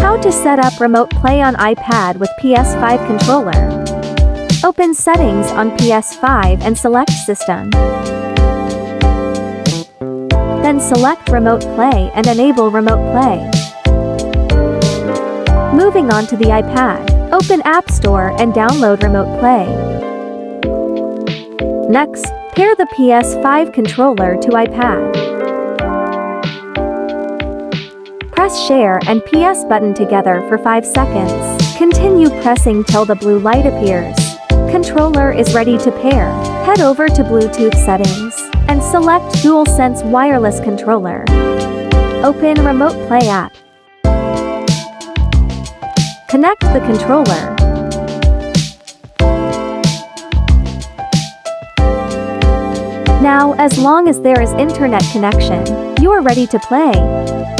How to set up remote play on iPad with PS5 controller. Open Settings on PS5 and select System. Then select Remote Play and enable Remote Play. Moving on to the iPad, open App Store and download Remote Play. Next, pair the PS5 controller to iPad. Press Share and PS button together for 5 seconds. Continue pressing till the blue light appears. Controller is ready to pair. Head over to Bluetooth settings and select DualSense wireless controller. Open Remote Play app. Connect the controller. Now, as long as there is internet connection, you are ready to play.